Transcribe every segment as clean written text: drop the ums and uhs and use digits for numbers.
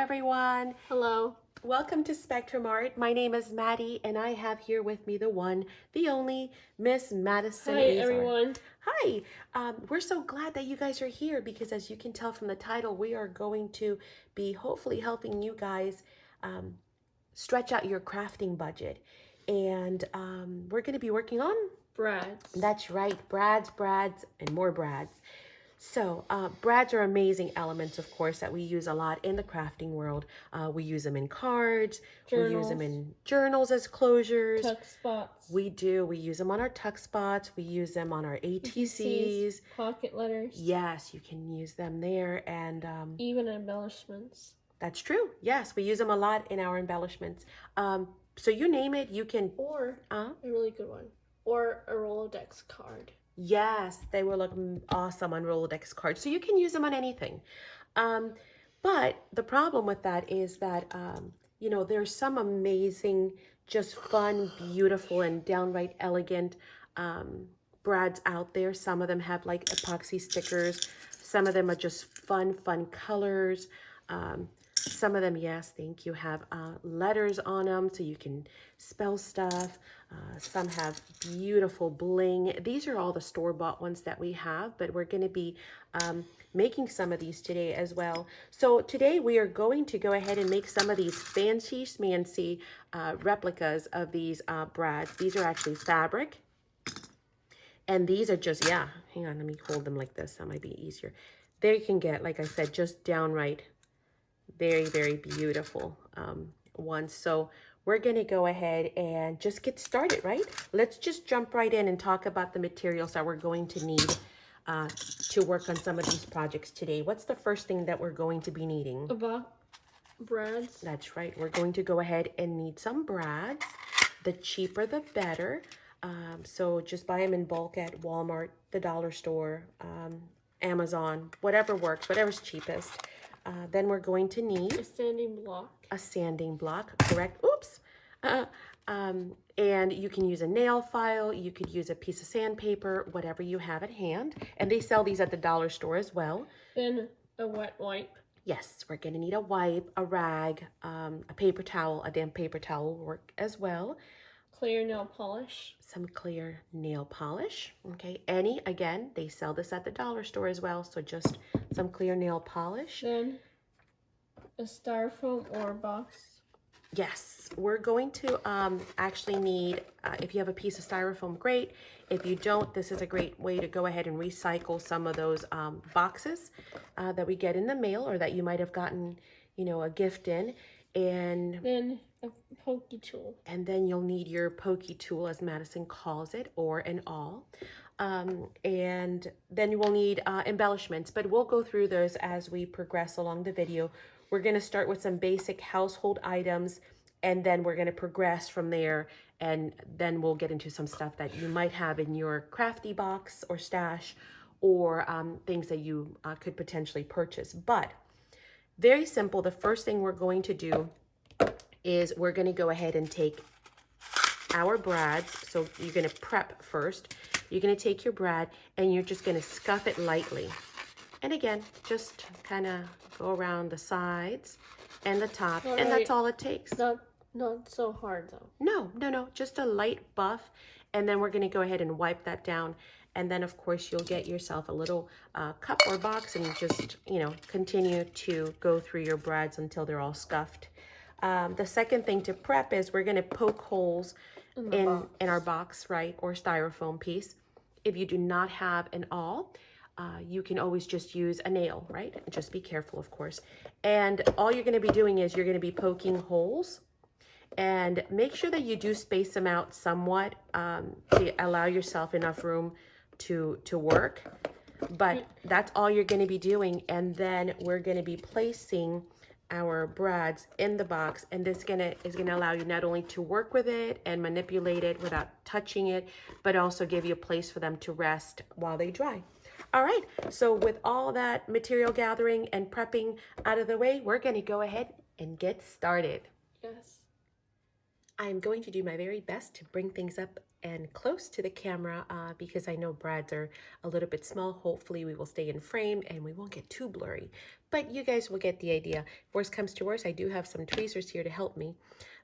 everyone. Hello. Welcome to Spectrum Art. My name is Maddie, and I have here with me the one, the only, Miss Madison. Hi, everyone. Hi. We're so glad that you guys are here because, as you can tell from the title, we are going to be hopefully helping you guys stretch out your crafting budget. And we're going to be working on BRADS. That's right, BRADS, and more BRADS. So BRADS are amazing elements, of course, that we use a lot in the crafting world. We use them in cards. Journals. We use them in journals as closures. Tuck spots. We do. We use them on our tuck spots. We use them on our ATCs. Pocket letters. Yes, you can use them there. And even embellishments. That's true. Yes, we use them a lot in our embellishments. So you name it, you can. Or a really good one. Or a Rolodex card. Yes, they will look awesome on Rolodex cards. So you can use them on anything. But the problem with that is that, you know, there's some amazing, just fun, beautiful, and downright elegant BRADS out there. Some of them have like epoxy stickers. Some of them are just fun colors. Some of them, yes, thank you, have letters on them so you can spell stuff. Some have beautiful bling. These are all the store-bought ones that we have, but we're going to be making some of these today as well. So today we are going to go ahead and make some of these fancy schmancy replicas of these BRADS. These are actually fabric. And these are just, yeah, hang on, let me hold them like this. That might be easier. There you can get, like I said, just downright very beautiful ones. So we're going to go ahead and just get started, right? Let's just jump right in and talk about the materials that we're going to need to work on some of these projects today. What's the first thing that we're going to be needing? BRADS. That's right. We're going to go ahead and need some BRADS. The cheaper, the better. So just buy them in bulk at Walmart, the dollar store, Amazon, whatever works, whatever's cheapest. Then we're going to need a sanding block. A sanding block, correct? Oops. And you can use a nail file. You could use a piece of sandpaper, whatever you have at hand. And they sell these at the dollar store as well. Then a wet wipe. Yes, we're going to need a wipe, a rag, a paper towel. A damp paper towel will work as well. Clear nail polish. Some clear nail polish. Okay, again, they sell this at the dollar store as well. So just some clear nail polish. Then a styrofoam or box. Yes, we're going to actually need, if you have a piece of styrofoam, great. If you don't, this is a great way to go ahead and recycle some of those boxes that we get in the mail or that you might have gotten, you know, a gift in. And then a pokey tool. And then you'll need your pokey tool, as Madison calls it, or an awl. And then you will need embellishments, but we'll go through those as we progress along the video. We're going to start with some basic household items, and then we're going to progress from there, and then we'll get into some stuff that you might have in your crafty box or stash, or things that you could potentially purchase. But very simple. The first thing we're going to do is we're going to go ahead and take our BRADS. So you're going to prep first. You're going to take your brad and you're just going to scuff it lightly. And again, just kind of go around the sides and the top. And that's all it takes. Not so hard though. No. Just a light buff. And then we're going to go ahead and wipe that down. And then, of course, you'll get yourself a little cup or box and just, you know, continue to go through your BRADS until they're all scuffed. The second thing to prep is we're going to poke holes in our box, right, or styrofoam piece. If you do not have an awl, you can always just use a nail, right? Just be careful, of course. And all you're going to be doing is you're going to be poking holes. And make sure that you do space them out somewhat to allow yourself enough room to work. But that's all you're going to be doing. And then we're going to be placing our BRADS in the box, and this is gonna allow you not only to work with it and manipulate it without touching it, but also give you a place for them to rest while they dry. All right, so with all that material gathering and prepping out of the way, we're gonna go ahead and get started. Yes. I'm going to do my very best to bring things up and close to the camera because I know brads are a little bit small. Hopefully we will stay in frame and we won't get too blurry, but you guys will get the idea. If worst comes to worst, I do have some tweezers here to help me.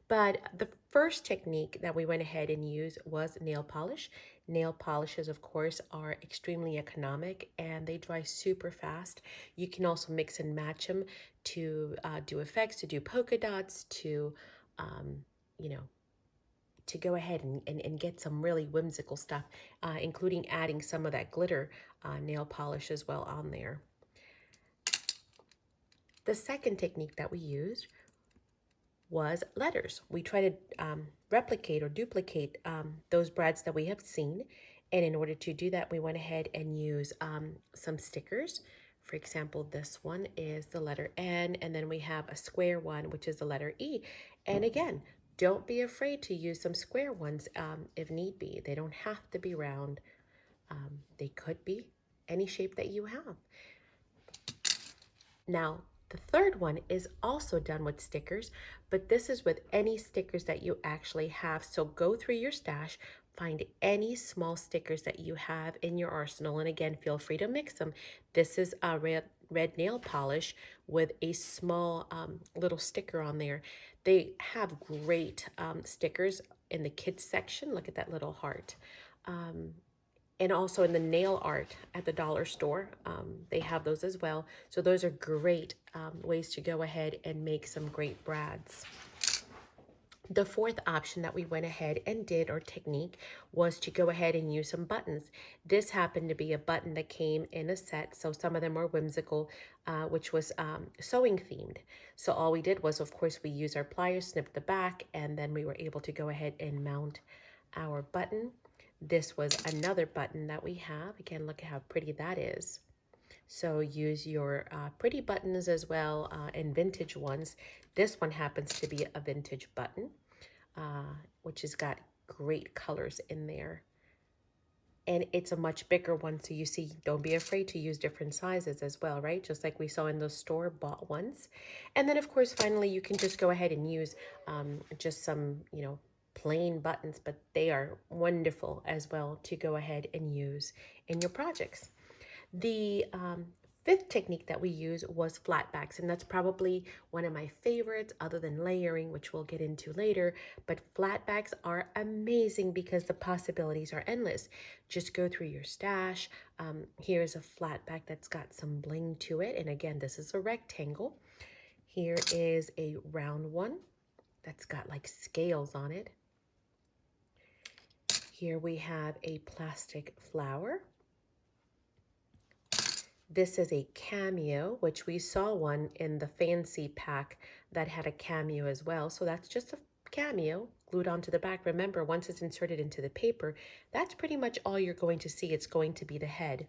But the first technique that we went ahead and used was nail polish. Nail polishes, of course, are extremely economic and they dry super fast. You can also mix and match them to do effects, to do polka dots, to you know, to go ahead and get some really whimsical stuff, including adding some of that glitter nail polish as well on there. The second technique that we used was letters. We try to replicate or duplicate those brads that we have seen. And in order to do that, we went ahead and use some stickers. For example, this one is the letter N, and then we have a square one, which is the letter E. And again, don't be afraid to use some square ones if need be. They don't have to be round. They could be any shape that you have. Now, the third one is also done with stickers, but this is with any stickers that you actually have. So go through your stash, find any small stickers that you have in your arsenal, and again, feel free to mix them. This is a red nail polish with a small little sticker on there. They have great stickers in the kids section. Look at that little heart. And also in the nail art at the dollar store, they have those as well. So those are great ways to go ahead and make some great brads. The fourth option that we went ahead and did, or technique, was to go ahead and use some buttons. This happened to be a button that came in a set, so some of them were whimsical, which was sewing themed. So all we did was, of course, we used our pliers, snipped the back, and then we were able to go ahead and mount our button. This was another button that we have. Again, look at how pretty that is. So use your pretty buttons as well, and vintage ones. This one happens to be a vintage button, which has got great colors in there. And it's a much bigger one, so you see, don't be afraid to use different sizes as well, right? Just like we saw in the store-bought ones. And then, of course, finally, you can just go ahead and use just some, plain buttons, but they are wonderful as well to go ahead and use in your projects. The fifth technique that we use was flat backs, and that's probably one of my favorites other than layering, which we'll get into later. But flat backs are amazing because the possibilities are endless. Just go through your stash. Here's a flat back that's got some bling to it, and again, this is a rectangle. Here is a round one that's got like scales on it. Here we have a plastic flower. This is a cameo, which we saw one in the fancy pack that had a cameo as well. So that's just a cameo glued onto the back. Remember, once it's inserted into the paper, that's pretty much all you're going to see. It's going to be the head.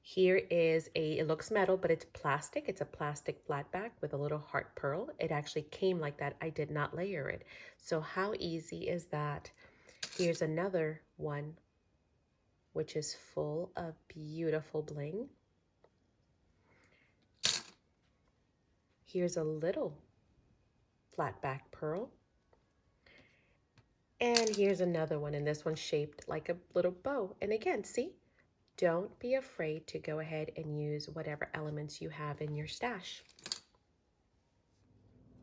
Here is it looks metal, but it's plastic. It's a plastic flat back with a little heart pearl. It actually came like that. I did not layer it. So how easy is that? Here's another one, which is full of beautiful bling. Here's a little flat back pearl. And here's another one, and this one's shaped like a little bow. And again, see, don't be afraid to go ahead and use whatever elements you have in your stash.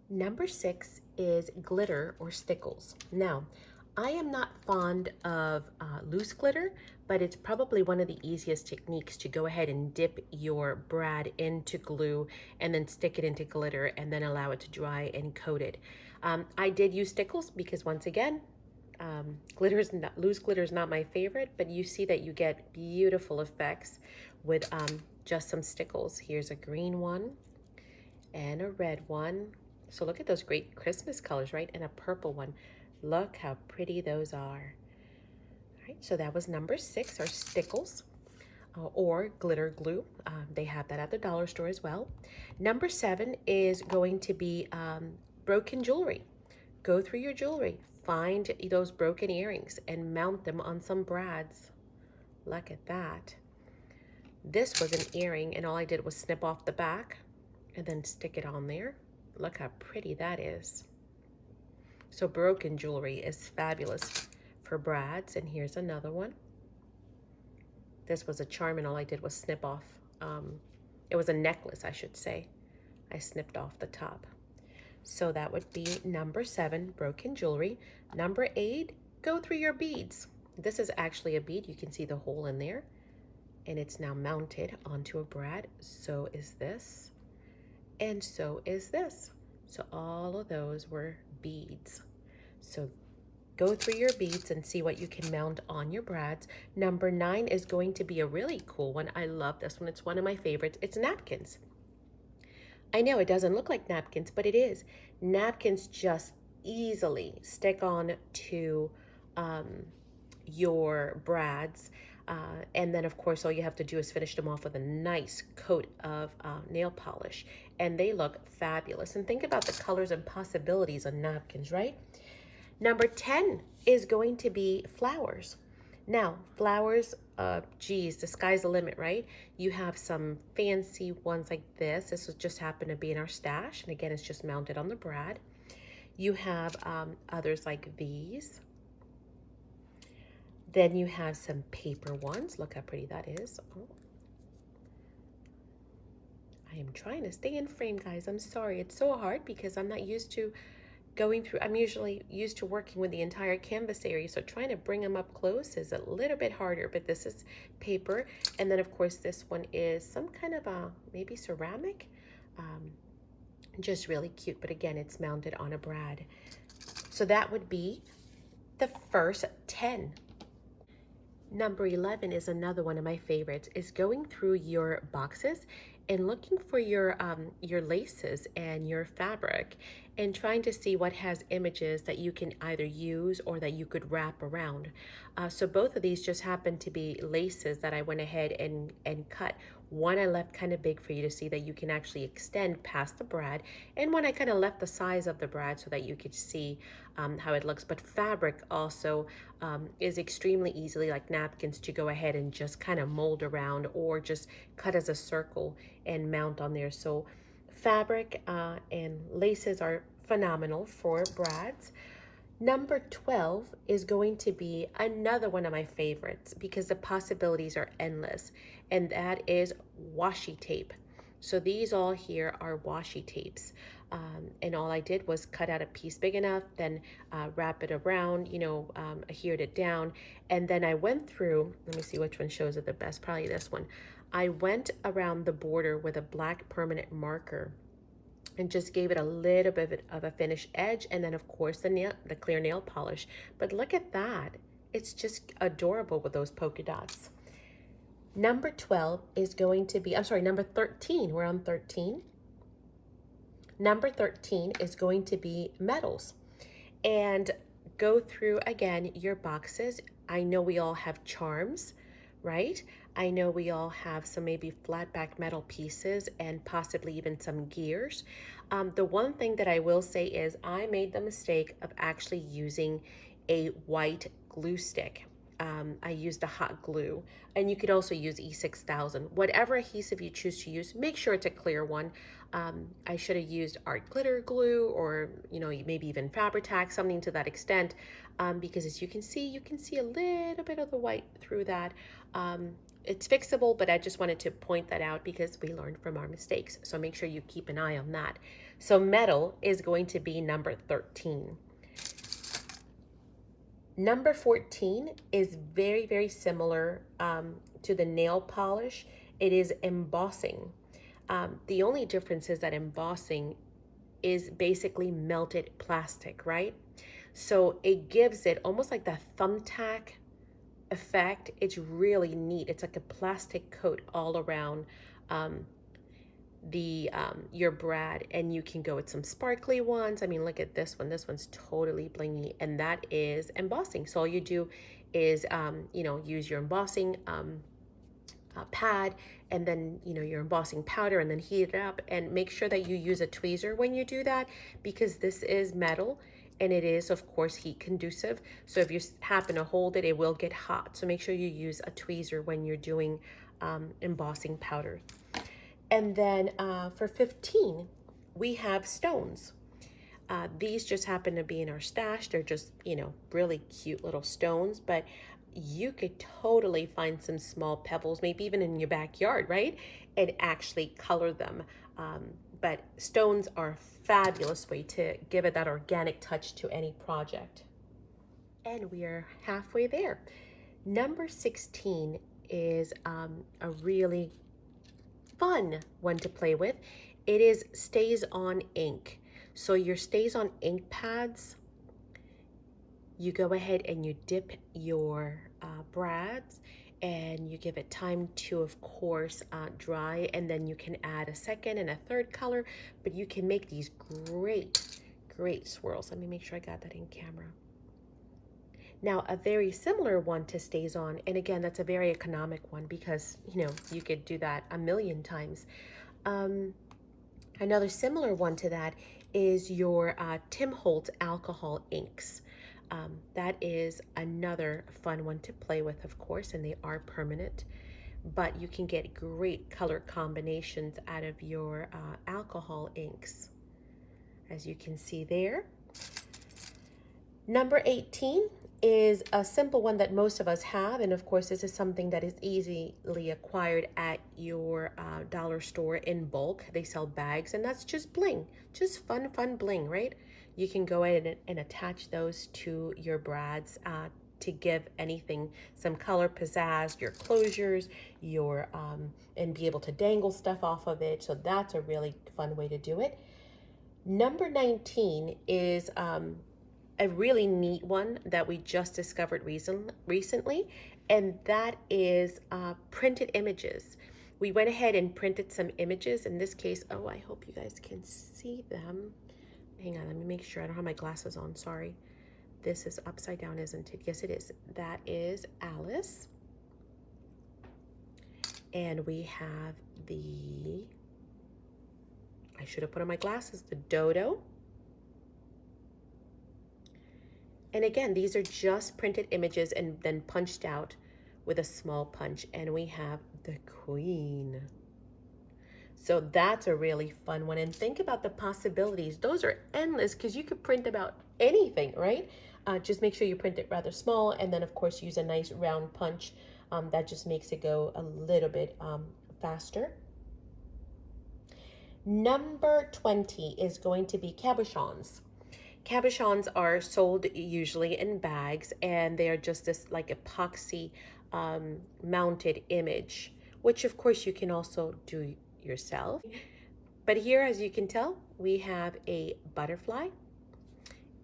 Number 6 is glitter or stickles. Now, I am not fond of loose glitter, but it's probably one of the easiest techniques to go ahead and dip your brad into glue and then stick it into glitter and then allow it to dry and coat it. I did use Stickles because once again, loose glitter is not my favorite, but you see that you get beautiful effects with just some Stickles. Here's a green one and a red one. So look at those great Christmas colors, right? And a purple one. Look how pretty those are. All right, so that was number 6, or Stickles, or glitter glue. They have that at the dollar store as well. Number 7 is going to be broken jewelry. Go through your jewelry, find those broken earrings and mount them on some brads. Look at that. This was an earring, and all I did was snip off the back and then stick it on there. Look how pretty that is. So broken jewelry is fabulous for brads. And here's another one. This was a charm, and all I did was snip off. It was a necklace, I should say. I snipped off the top. So that would be number 7, broken jewelry. Number 8, go through your beads. This is actually a bead. You can see the hole in there. And it's now mounted onto a brad. So is this. And so is this. So all of those were beads. So go through your beads and see what you can mount on your brads. Number 9 is going to be a really cool one. I love this one. It's one of my favorites. It's napkins. I know it doesn't look like napkins, but it is. Napkins just easily stick on to your brads. And then, of course, all you have to do is finish them off with a nice coat of nail polish. And they look fabulous. And think about the colors and possibilities on napkins, right? Number 10 is going to be flowers. Now, flowers, geez, the sky's the limit, right? You have some fancy ones like this. This will just happen to be in our stash. And again, it's just mounted on the brad. You have others like these. Then you have some paper ones. Look how pretty that is. Oh. I am trying to stay in frame, guys. I'm sorry. It's so hard because I'm not used to going through. I'm usually used to working with the entire canvas area. So trying to bring them up close is a little bit harder, but this is paper. And then of course, this one is some kind of maybe ceramic. Just really cute. But again, it's mounted on a brad. So that would be the first 10. Number 11 is another one of my favorites, is going through your boxes and looking for your laces and your fabric and trying to see what has images that you can either use or that you could wrap around. So both of these just happen to be laces that I went ahead and cut. One I left kind of big for you to see that you can actually extend past the brad, and one I kind of left the size of the brad so that you could see how it looks. But fabric also is extremely easily, like napkins, to go ahead and just kind of mold around or just cut as a circle and mount on there. So fabric and laces are phenomenal for brads. Number 12 is going to be another one of my favorites because the possibilities are endless, and that is washi tape. So these all here are washi tapes. And all I did was cut out a piece big enough, then wrap it around, adhered it down. And then I went through, let me see which one shows it the best, probably this one. I went around the border with a black permanent marker and just gave it a little bit of a finished edge, and then of course the clear nail polish. But look at that, it's just adorable with those polka dots. Number 12 is going to be, I'm sorry, number 13, we're on 13. Number 13 is going to be metals. And go through again your boxes. I know we all have charms, right? I know we all have some maybe flat back metal pieces and possibly even some gears. The one thing that I will say is I made the mistake of actually using a white glue stick. I used a hot glue, and you could also use E6000. Whatever adhesive you choose to use, make sure it's a clear one. I should have used art glitter glue or, maybe even Fabri-Tac, something to that extent, because as you can see a little bit of the white through that. It's fixable, but I just wanted to point that out because we learned from our mistakes. So make sure you keep an eye on that. So metal is going to be number 13. Number 14 is very, very similar to the nail polish. It is embossing. The only difference is that embossing is basically melted plastic, right? So it gives it almost like that thumbtack effect. It's really neat. It's like a plastic coat all around your brad, and you can go with some sparkly ones. I mean, look at this one. This one's totally blingy, and that is embossing. So all you do is use your embossing pad, and then your embossing powder, and then heat it up, and make sure that you use a tweezer when you do that, because this is metal and it is of course heat conducive. So if you happen to hold it, it will get hot. So make sure you use a tweezer when you're doing embossing powder. And then for 15, we have stones. These just happen to be in our stash. They're just, you know, really cute little stones, but you could totally find some small pebbles, maybe even in your backyard, right? And actually color them. But stones are a fabulous way to give it that organic touch to any project. And we are halfway there. Number 16 is a really fun one to play with. It is Stays On ink. So your Stays On ink pads, you go ahead and you dip your brads and you give it time to, of course, dry, and then you can add a second and a third color, but you can make these great swirls. Let me make sure I got that in camera. Now, a very similar one to Stays On, and again, that's a very economic one because, you know, you could do that a million times. Another similar one to that is your Tim Holtz alcohol inks. That is another fun one to play with, of course, and they are permanent, but you can get great color combinations out of your alcohol inks, as you can see there. Number 18 is a simple one that most of us have, and of course this is something that is easily acquired at your dollar store in bulk. They sell bags, and that's just bling, just fun bling, right? You can go ahead and attach those to your brads to give anything some color pizzazz, your closures, your and be able to dangle stuff off of it. So that's a really fun way to do it. Number 19 is a really neat one that we just discovered recently, and that is printed images. We went ahead and printed some images. In this case, oh, I hope you guys can see them. Hang on, let me make sure. I don't have my glasses on, sorry. This is upside down, isn't it? Yes, it is. That is Alice. And we have the, I should have put on my glasses, the dodo. And again, these are just printed images and then punched out with a small punch. And we have the queen. So that's a really fun one. And think about the possibilities. Those are endless because you could print about anything, right? Just make sure you print it rather small, and then of course use a nice round punch. That just makes it go a little bit faster. Number 20 is going to be cabochons. Cabochons are sold usually in bags, and they are just this like epoxy mounted image, which of course you can also do yourself. But here, as you can tell, we have a butterfly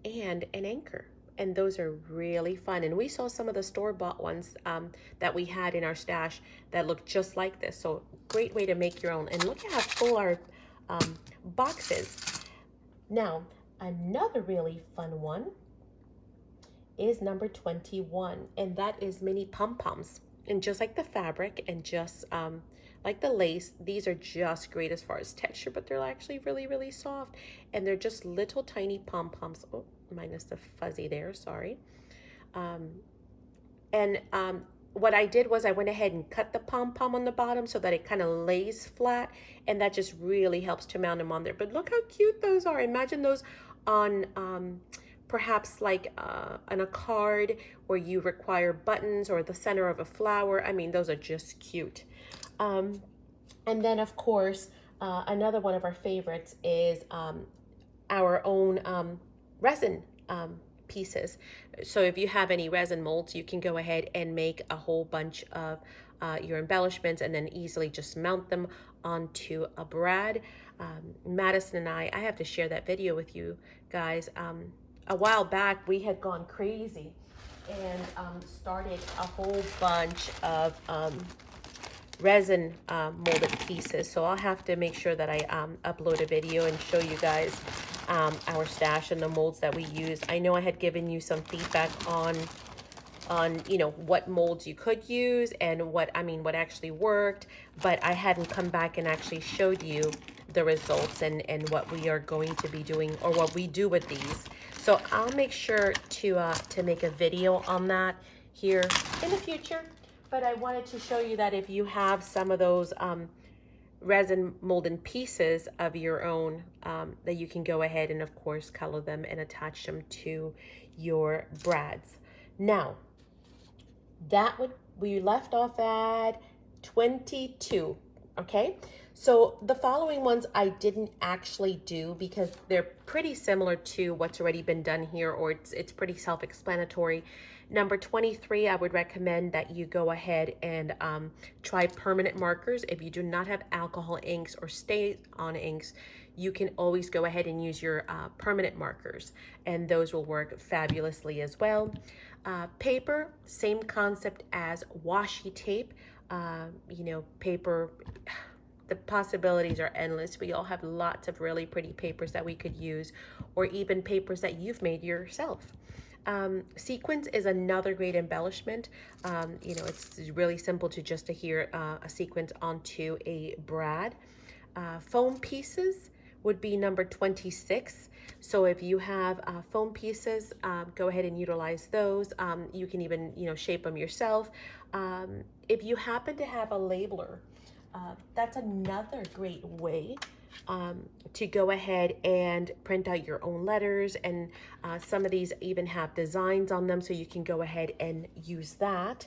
and an anchor, and those are really fun. And we saw some of the store-bought ones that we had in our stash that look just like this. So great way to make your own. And look at how full our box is. Now, another really fun one is number 21, and that is mini Pom Poms. And just like the fabric and just like the lace, these are just great as far as texture, but they're actually really soft, and they're just little tiny pom poms. Oh, minus the fuzzy there, sorry. What I did was I went ahead and cut the pom pom on the bottom so that it kind of lays flat, and that just really helps to mount them on there. But look how cute those are. Imagine those on perhaps like on a card where you require buttons, or the center of a flower. I mean, those are just cute. And then of course, another one of our favorites is our own resin pieces. So if you have any resin molds, you can go ahead and make a whole bunch of your embellishments and then easily just mount them onto a brad. Madison and I have to share that video with you guys. A while back, we had gone crazy and started a whole bunch of resin molded pieces. So I'll have to make sure that I upload a video and show you guys our stash and the molds that we use. I know I had given you some feedback on you know what molds you could use and what actually worked, but I hadn't come back and actually showed you the results and what we are going to be doing, or what we do with these. So I'll make sure to make a video on that here in the future. But I wanted to show you that if you have some of those resin molded pieces of your own that you can go ahead and of course color them and attach them to your brads. Now, that would, we left off at 22, okay? So the following ones I didn't actually do because they're pretty similar to what's already been done here, or it's pretty self-explanatory. Number 23, I would recommend that you go ahead and try permanent markers. If you do not have alcohol inks or stay-on inks, you can always go ahead and use your permanent markers, and those will work fabulously as well. Paper, same concept as washi tape. You know, paper, the possibilities are endless. We all have lots of really pretty papers that we could use, or even papers that you've made yourself. Sequins is another great embellishment. You know, it's really simple to just adhere a sequence onto a brad. Foam pieces would be number 26. So if you have foam pieces, go ahead and utilize those. You can even, you know, shape them yourself. If you happen to have a labeler, that's another great way to go ahead and print out your own letters, and some of these even have designs on them, so you can go ahead and use that.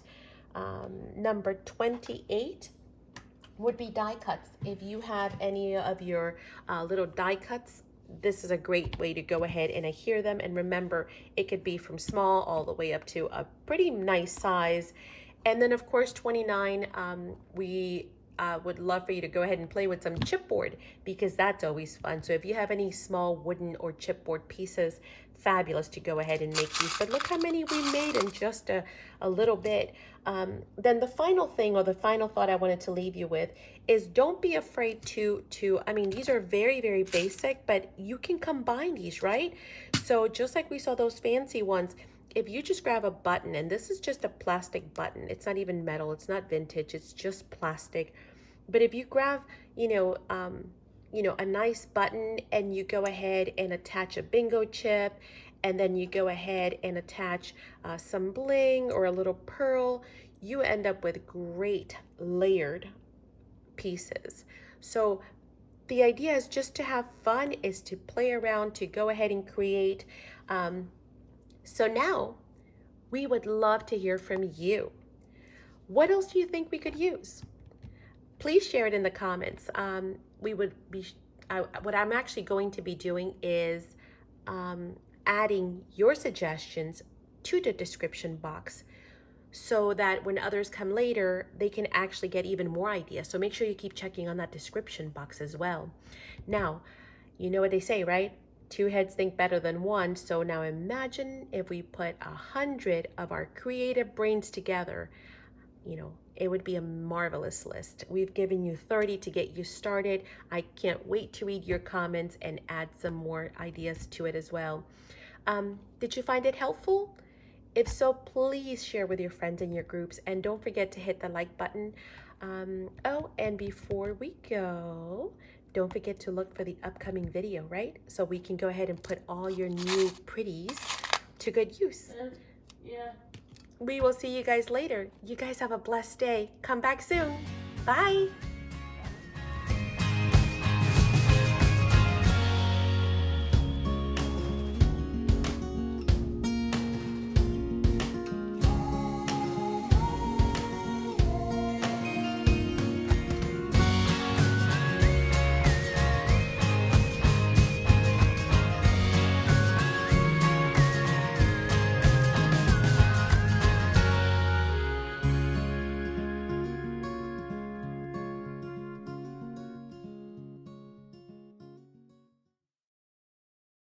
Number 28 would be die cuts. If you have any of your little die cuts, this is a great way to go ahead and adhere them. And remember, it could be from small all the way up to a pretty nice size. And then of course 29, we would love for you to go ahead and play with some chipboard, because that's always fun. So if you have any small wooden or chipboard pieces, fabulous to go ahead and make these. But look how many we made in just a little bit. Then the final thing, or the final thought I wanted to leave you with, is don't be afraid to I mean, these are very, very basic, but you can combine these, right? So just like we saw those fancy ones, if you just grab a button, and this is just a plastic button, it's not even metal, it's not vintage, it's just plastic. But if you grab, you know, a nice button, and you go ahead and attach a bingo chip, and then you go ahead and attach some bling or a little pearl, you end up with great layered pieces. So the idea is just to have fun, is to play around, to go ahead and create. So now we would love to hear from you. What else do you think we could use? Please share it in the comments. What I'm actually going to be doing is adding your suggestions to the description box, so that when others come later, they can actually get even more ideas. So make sure you keep checking on that description box as well. Now, you know what they say, right? Two heads think better than one. So now imagine if we put 100 of our creative brains together. You know, it would be a marvelous list. We've given you 30 to get you started. I can't wait to read your comments and add some more ideas to it as well. Did you find it helpful? If so, please share with your friends and your groups, and don't forget to hit the like button. Oh, and before we go, don't forget to look for the upcoming video, right? So we can go ahead and put all your new pretties to good use. Yeah. We will see you guys later. You guys have a blessed day. Come back soon. Bye.